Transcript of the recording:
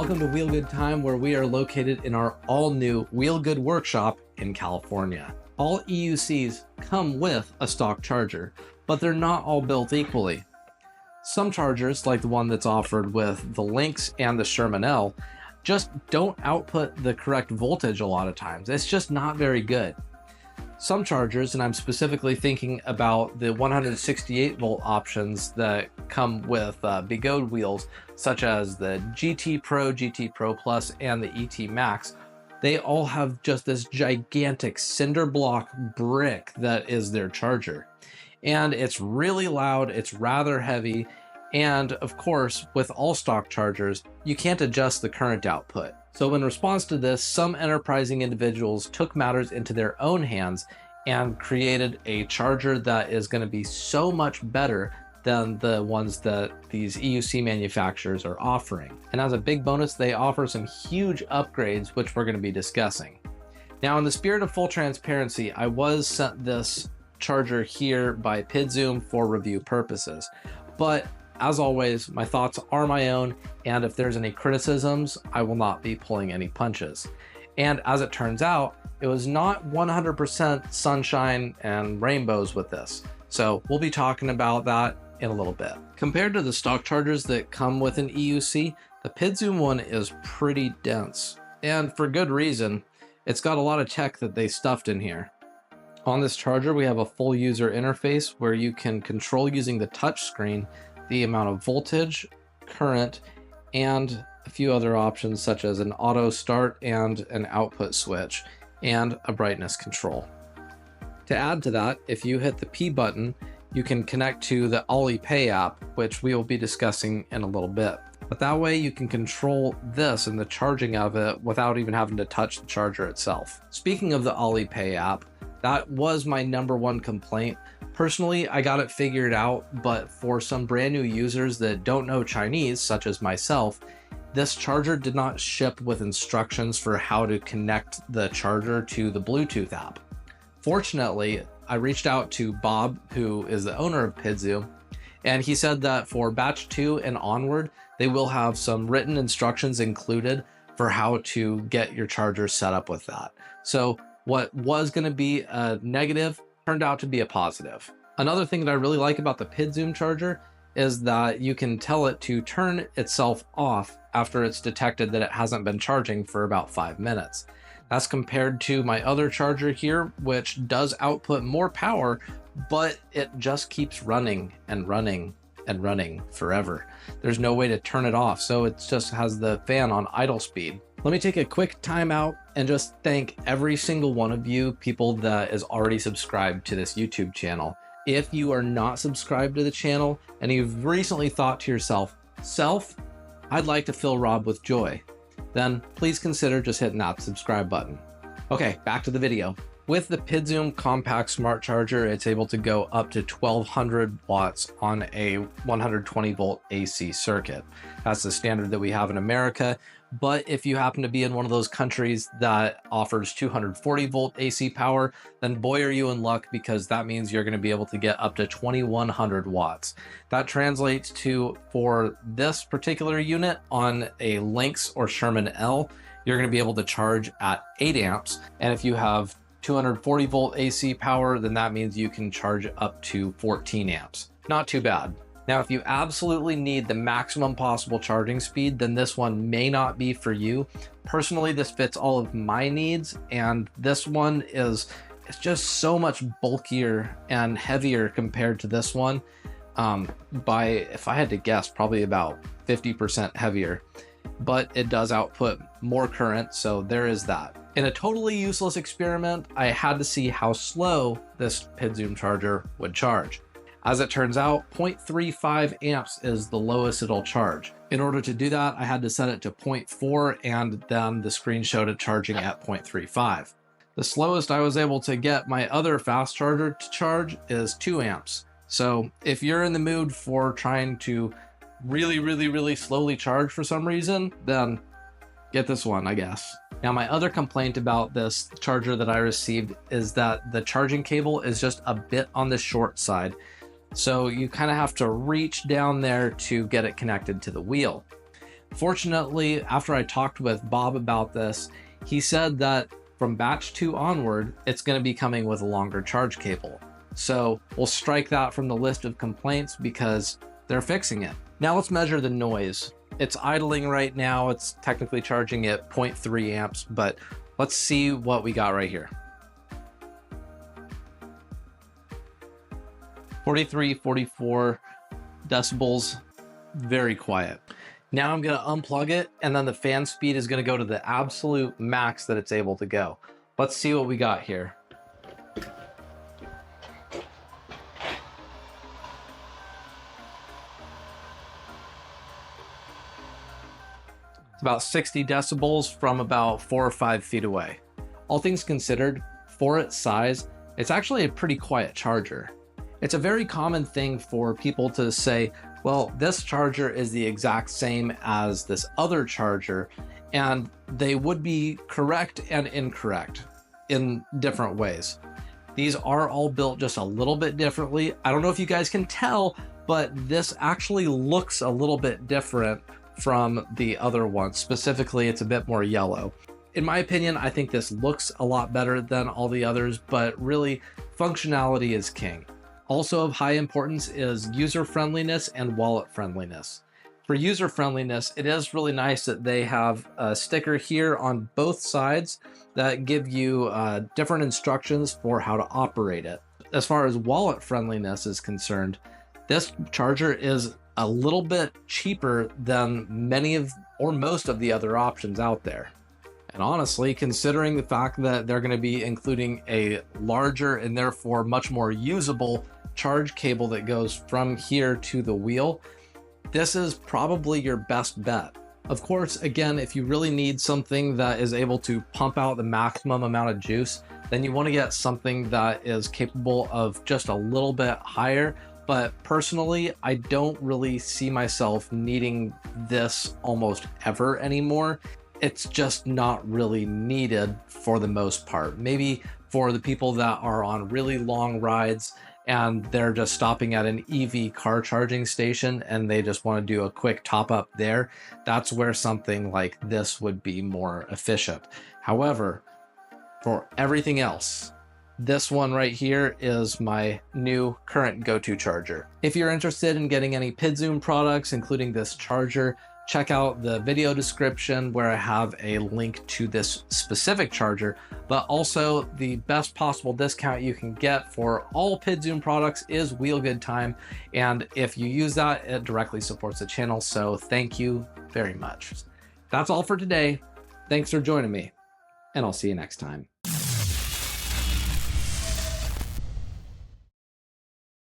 Welcome to Wheel Good Time, where we are located in our all-new Wheel Good workshop in California. All EUCs come with a stock charger, but they're not all built equally. Some chargers, like the one that's offered with the Lynx and the Sherman L, just don't output the correct voltage a lot of times. It's just not very good. Some chargers, and I'm specifically thinking about the 168 volt options that come with Bigode wheels, such as the GT Pro, GT Pro Plus, and the ET Max, they all have just this gigantic cinder block brick that is their charger. And it's really loud, it's rather heavy, and of course, with all stock chargers, you can't adjust the current output. So in response to this, some enterprising individuals took matters into their own hands and created a charger that is going to be so much better than the ones that these EUC manufacturers are offering. And as a big bonus, they offer some huge upgrades, which we're going to be discussing. Now, in the spirit of full transparency, I was sent this charger here by Pidzoom for review purposes. But as always, my thoughts are my own, and if there's any criticisms, I will not be pulling any punches. And as it turns out, it was not 100% sunshine and rainbows with this. So we'll be talking about that in a little bit. Compared to the stock chargers that come with an EUC, the Pidzoom one is pretty dense. And for good reason, it's got a lot of tech that they stuffed in here. On this charger, we have a full user interface where you can control using the touch screen the amount of voltage, current, and a few other options such as an auto start and an output switch, and a brightness control. To add to that, if you hit the P button, you can connect to the LOUD Pay app, which we will be discussing in a little bit. But that way you can control this and the charging of it without even having to touch the charger itself. Speaking of the LOUD Pay app, that was my #1 complaint. Personally, I got it figured out, but for some brand new users that don't know Chinese, such as myself, this charger did not ship with instructions for how to connect the charger to the Bluetooth app. Fortunately, I reached out to Bob, who is the owner of Pidzoom, and he said that for batch 2 and onward, they will have some written instructions included for how to get your charger set up with that. So what was going to be a negative turned out to be a positive. Another thing that I really like about the Pidzoom charger is that you can tell it to turn itself off after it's detected that it hasn't been charging for about 5 minutes. That's compared to my other charger here, which does output more power, but it just keeps running and running and running forever. There's no way to turn it off, so it just has the fan on idle speed. Let me take a quick time out and just thank every single one of you people that is already subscribed to this YouTube channel. If you are not subscribed to the channel and you've recently thought to yourself, I'd like to fill Rob with joy, then please consider just hitting that subscribe button. Okay, back to the video. With the Pidzoom compact smart charger, it's able to go up to 1200 watts on a 120 volt AC circuit. That's the standard that we have in America. But if you happen to be in one of those countries that offers 240 volt AC power, then boy, are you in luck, because that means you're going to be able to get up to 2100 watts. That translates to, for this particular unit on a Lynx or Sherman L, you're going to be able to charge at 8 amps. And if you have 240 volt AC power, then that means you can charge up to 14 amps. Not too bad. Now, if you absolutely need the maximum possible charging speed, then this one may not be for you. Personally, this fits all of my needs, and this one it's just so much bulkier and heavier compared to this one. By, if I had to guess, probably about 50% heavier, but it does output more current, so there is that. In a totally useless experiment, I had to see how slow this Pidzoom charger would charge. As it turns out, 0.35 amps is the lowest it'll charge. In order to do that, I had to set it to 0.4, and then the screen showed it charging at 0.35. The slowest I was able to get my other fast charger to charge is 2 amps. So if you're in the mood for trying to really slowly charge for some reason, then get this one, I guess. Now, my other complaint about this charger that I received is that the charging cable is just a bit on the short side. So you kind of have to reach down there to get it connected to the wheel. Fortunately, after I talked with Bob about this, he said that from batch 2 onward, it's going to be coming with a longer charge cable. So we'll strike that from the list of complaints because they're fixing it. Now let's measure the noise. It's idling right now. It's technically charging at 0.3 amps, but let's see what we got right here. 43, 44 decibels, very quiet. Now I'm gonna unplug it, and then the fan speed is gonna go to the absolute max that it's able to go. Let's see what we got here. It's about 60 decibels from about 4 or 5 feet away. All things considered, for its size, it's actually a pretty quiet charger. It's a very common thing for people to say, well, this charger is the exact same as this other charger, and they would be correct and incorrect in different ways. These are all built just a little bit differently. I don't know if you guys can tell, but this actually looks a little bit different from the other one. Specifically, it's a bit more yellow. In my opinion, I think this looks a lot better than all the others, but really, functionality is king. Also of high importance is user friendliness and wallet friendliness. For user friendliness, it is really nice that they have a sticker here on both sides that give you different instructions for how to operate it. As far as wallet friendliness is concerned, this charger is a little bit cheaper than many of or most of the other options out there. And honestly, considering the fact that they're going to be including a larger and therefore much more usable charge cable that goes from here to the wheel, this is probably your best bet. Of course, again, if you really need something that is able to pump out the maximum amount of juice, then you want to get something that is capable of just a little bit higher. But personally, I don't really see myself needing this almost ever anymore. It's just not really needed for the most part. Maybe for the people that are on really long rides and they're just stopping at an EV car charging station and they just want to do a quick top up there, that's where something like this would be more efficient. However, for everything else, this one right here is my new current go-to charger. If you're interested in getting any Pidzoom products, including this charger, check out the video description where I have a link to this specific charger, but also the best possible discount you can get for all Pidzoom products is Wheel Good Time. And if you use that, it directly supports the channel. So thank you very much. That's all for today. Thanks for joining me, and I'll see you next time.